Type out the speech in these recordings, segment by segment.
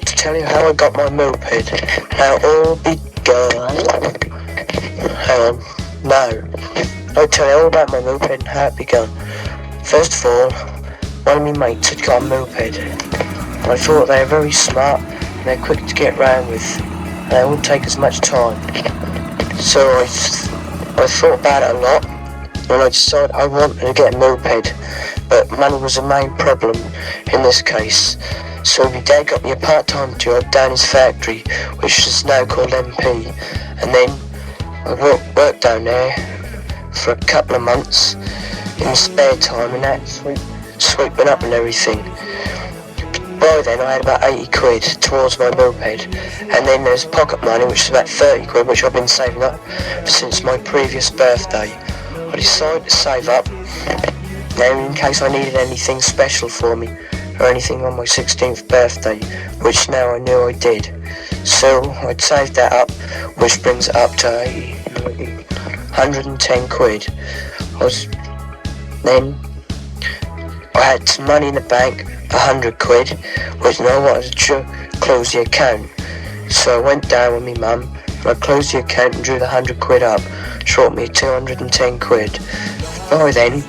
to tell you how I got my moped, how it all begun. Hang on, no. I'll tell you all about my moped and how it begun. First of all, one of my mates had got a moped, and I thought they were very smart and they're quick to get round with, and they wouldn't take as much time. So I thought about it a lot, and I decided I wanted to get a moped, but money was the main problem in this case. So my dad got me a part-time job down his factory, which is now called MP, and then I worked down there for a couple of months in my spare time and that, sweeping up and everything. By then I had about 80 quid towards my moped, and then there's pocket money, which is about 30 quid, which I've been saving up since my previous birthday. I decided to save up now in case I needed anything special for me, or anything on my 16th birthday, which now I knew I did. So I'd saved that up, which brings it up to 110 quid. Then I had some money in the bank, 100 quid, which I wanted to close the account. So I went down with my mum, and I closed the account and drew the 100 quid up, short me 210 quid. By then,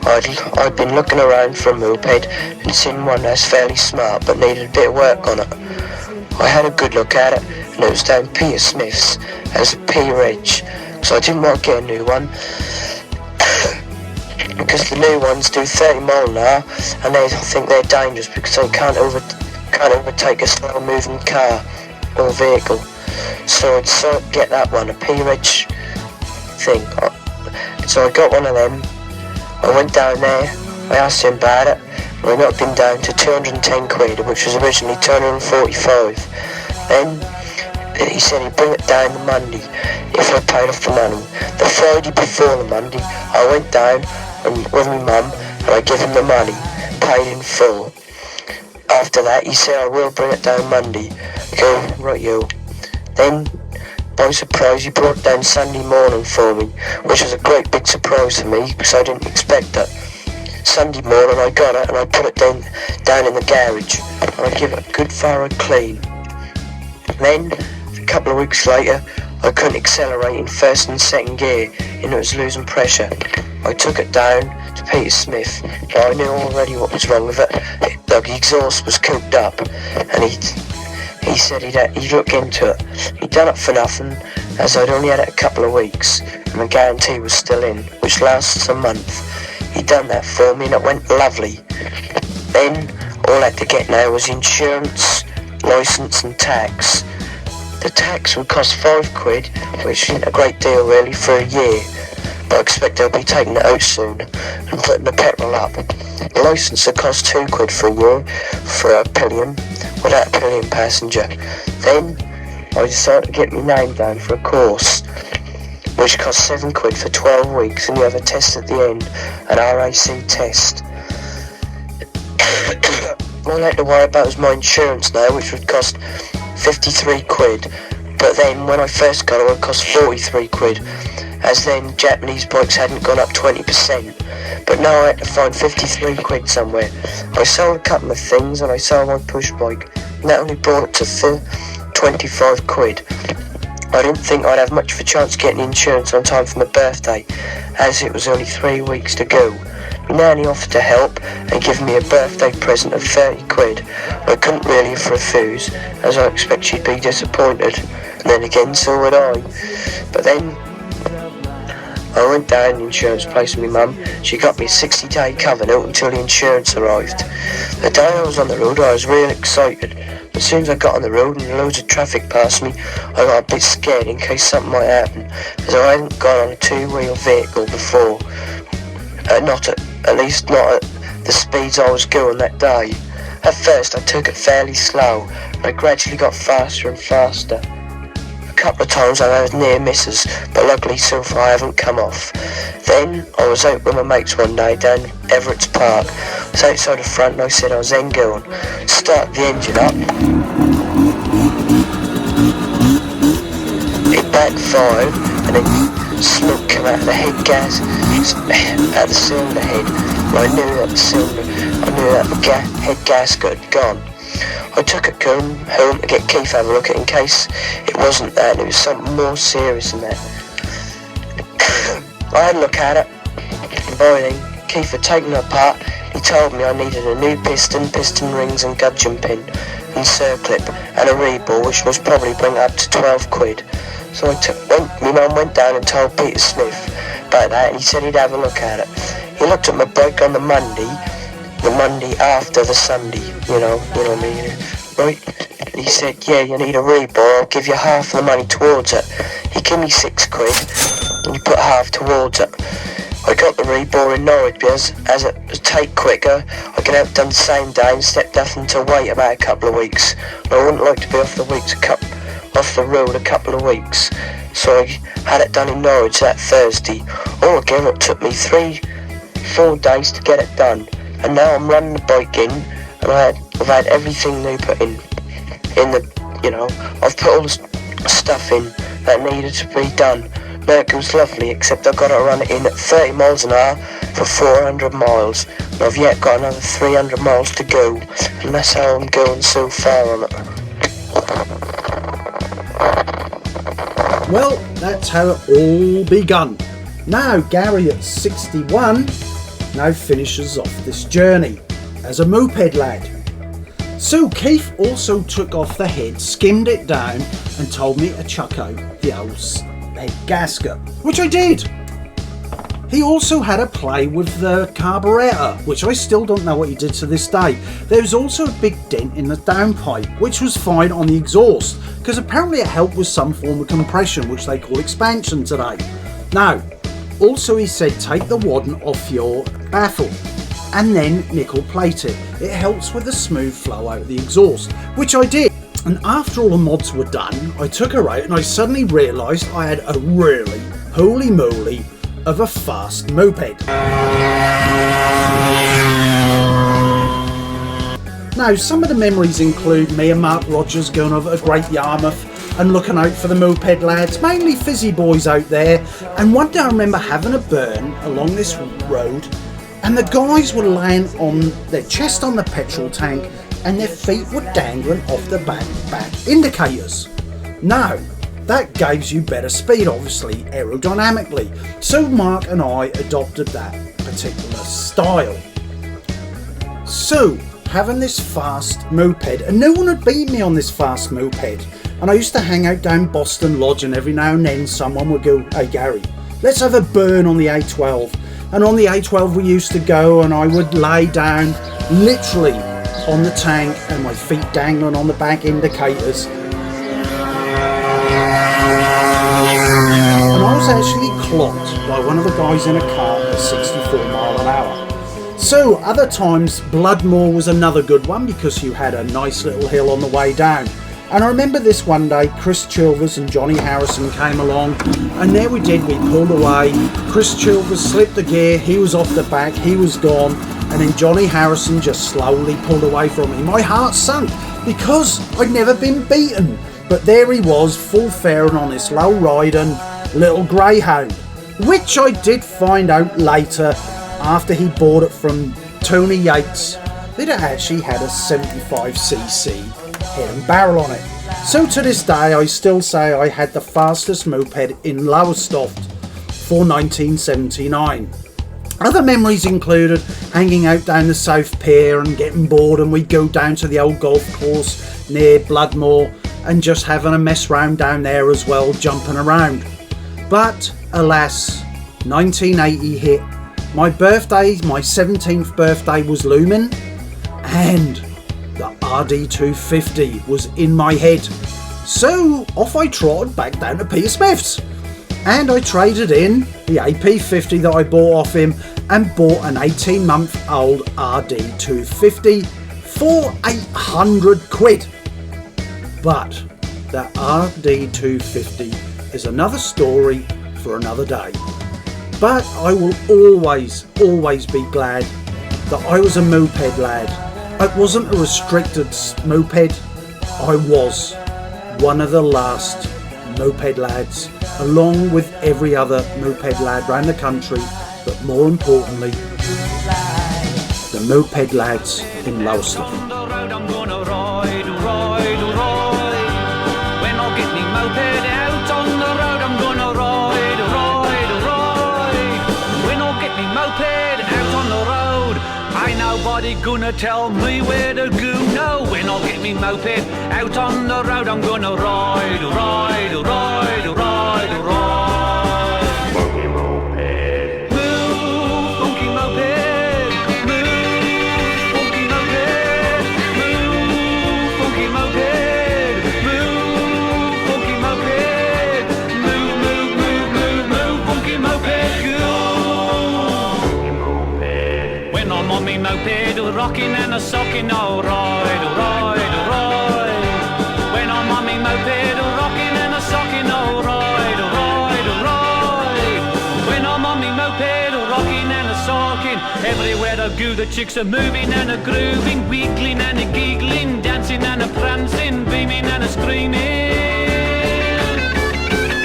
I'd been looking around for a moped and seen one that's fairly smart but needed a bit of work on it. I had a good look at it, and it was down Peter Smith's as a P Reg, so I didn't want to get a new one because the new ones do 30 mile an hour, and they think they're dangerous because they can't overtake a slow moving car or vehicle. So I decided to get that one, a P Reg thing. So I got one of them. I went down there, I asked him about it, and I knocked him down to 210 quid, which was originally 245. Then he said he'd bring it down the Monday if I paid off the money. The Friday before the Monday, I went down with my mum and I gave him the money, paid in full. After that, he said, I will bring it down Monday. I go, right yo. Then, by surprise, he brought it down Sunday morning for me, which was a great big surprise for me because I didn't expect it. Sunday morning I got it and I put it down in the garage, and I give it a good thorough clean. Then, a couple of weeks later, I couldn't accelerate in first and second gear and it was losing pressure. I took it down to Peter Smith, but I knew already what was wrong with it. The exhaust was cooked up, and he said he'd look into it. He'd done it for nothing, as I'd only had it a couple of weeks, and the guarantee was still in, which lasts a month. He'd done that for me, and it went lovely. Then, all I had to get now was insurance, licence and tax. The tax would cost 5 quid, which isn't a great deal really for a year, but I expect they'll be taking it out soon and putting the petrol up. The licence would cost 2 quid for a year for a pillion, without a pillion passenger. Then I decided to get my name down for a course, which cost 7 quid for 12 weeks, and you have a test at the end, an RAC test. All I had to worry about was my insurance now, which would cost 53 quid, but then when I first got it would cost 43 quid, as then Japanese bikes hadn't gone up 20%, but now I had to find 53 quid somewhere. I sold a couple of things and I sold my push bike, and that only brought it to 25 quid. I didn't think I'd have much of a chance of getting insurance on time for my birthday, as it was only 3 weeks to go. Nanny offered to help and give me a birthday present of 30 quid. I couldn't really refuse, as I expect she'd be disappointed, and then again so would I. But then I went down to the insurance place with my mum. She got me a 60-day cover note until the insurance arrived. The day I was on the road I was real excited. As soon as I got on the road and loads of traffic passed me, I got a bit scared in case something might happen, as I hadn't gone on a two-wheel vehicle before. At least not at the speeds I was going that day. At first I took it fairly slow, and I gradually got faster and faster. A couple of times I had near misses, but luckily so far I haven't come off. Then I was out with my mates one day down Everett's Park. I was outside the front and I said I was then going. Start the engine up. It backfired and then smoke came out of the head gas, out of the cylinder head. And I knew that the head gasket had gone. I took it home to get Keith to have a look at it in case it wasn't that and it was something more serious than that. I had a look at it. By then, Keith had taken it apart. He told me I needed a new piston rings and gudgeon pin and circlip and a rebore, which must probably bring up to 12 quid. So my mum went down and told Peter Smith about that, and he said he'd have a look at it. He looked at my bike on the Monday after the Sunday, you know what I mean, right? And he said, yeah, you need a rebore, I'll give you half the money towards it. He gave me 6 quid, and he put half towards it. I got the rebore in Norwich because as it was take quicker, I could have it done the same day instead of having to wait about a couple of weeks. And I wouldn't like to be off the road a couple of weeks. So I had it done in Norwich that Thursday. Altogether it took me 3-4 days to get it done. And now I'm running the bike in, and I've had everything new put in the, you know, I've put all the stuff in that needed to be done. It was lovely, except I've got to run it in at 30 miles an hour for 400 miles. And I've yet got another 300 miles to go, and that's how I'm going so far on it. Well, that's how it all begun. Now Gary at 61 now finishes off this journey as a moped lad. So Keith also took off the head, skimmed it down and told me to chuck out the old head gasket, which I did. He also had a play with the carburetor, which I still don't know what he did to this day. There was also a big dent in the downpipe, which was fine on the exhaust, because apparently it helped with some form of compression, which they call expansion today. Now, also he said take the wadding off your baffle and then nickel plate it. It helps with the smooth flow out of the exhaust, which I did. And after all the mods were done, I took her out and I suddenly realised I had a really, holy moly, of a fast moped. Now, some of the memories include me and Mark Rogers going over to Great Yarmouth and looking out for the moped lads, mainly fizzy boys out there. And one day I remember having a burn along this road and the guys were laying on their chest on the petrol tank and their feet were dangling off the back indicators. Now, that gives you better speed, obviously, aerodynamically. So Mark and I adopted that particular style. So, having this fast moped, and no one had beat me on this fast moped. And I used to hang out down Boston Lodge, and every now and then someone would go, hey Gary, let's have a burn on the A12. And on the A12 we used to go, and I would lay down literally on the tank and my feet dangling on the back indicators. And I was actually clocked by one of the guys in a car at 64 mile an hour. So other times Bloodmore was another good one because you had a nice little hill on the way down. And I remember this one day, Chris Chilvers and Johnny Harrison came along, and there we did, we pulled away. Chris Chilvers slipped the gear, he was off the back, he was gone, and then Johnny Harrison just slowly pulled away from me. My heart sunk because I'd never been beaten, but there he was, full faring on this low riding little greyhound, which I did find out later after he bought it from Tony Yates that it actually had a 75cc head and barrel on it. So to this day I still say I had the fastest moped in Lowestoft for 1979. Other memories included hanging out down the South Pier and getting bored, and we'd go down to the old golf course near Bloodmore and just having a mess round down there as well, jumping around. But alas, 1980 hit. My birthday, my 17th birthday was looming, and the RD250 was in my head. So off I trotted back down to Peter Smith's, and I traded in the AP50 that I bought off him and bought an 18-month-old RD250 for 800 quid. But that RD250 is another story for another day. But I will always be glad that I was a moped lad. It wasn't a restricted moped. I was one of the last moped lads, along with every other moped lad around the country, but more importantly, the moped lads in Lowestoft. nobody gonna tell me where to go. No, when I get me moped out on the road, I'm gonna ride, ride, ride, ride, ride. Funky moped. Move, funky moped. Move, funky moped. Move, funky moped. Move, funky moped. Move, move, move, move, move, funky moped. Go. When I'm on me moped, rocking and a socking, oh ride, ride, ride. When I'm on me moped, rocking and a socking, oh ride, ride, ride. When I'm on me moped, rocking and a socking, everywhere I go the chicks are moving and a grooving, wiggling and a giggling, dancing and a prancing, beaming and a screaming.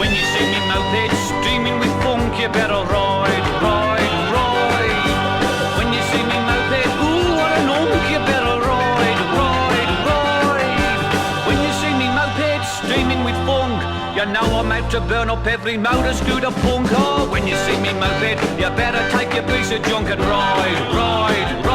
When you see me moped streaming with funk, you better ride, ride, ride. When you see me moped, ooh, what an honk, you better ride, ride, ride. When you see me moped streaming with funk, you know I'm out to burn up every motor scooter punk. Oh, when you see me moped, you better take your piece of junk and ride, ride, ride.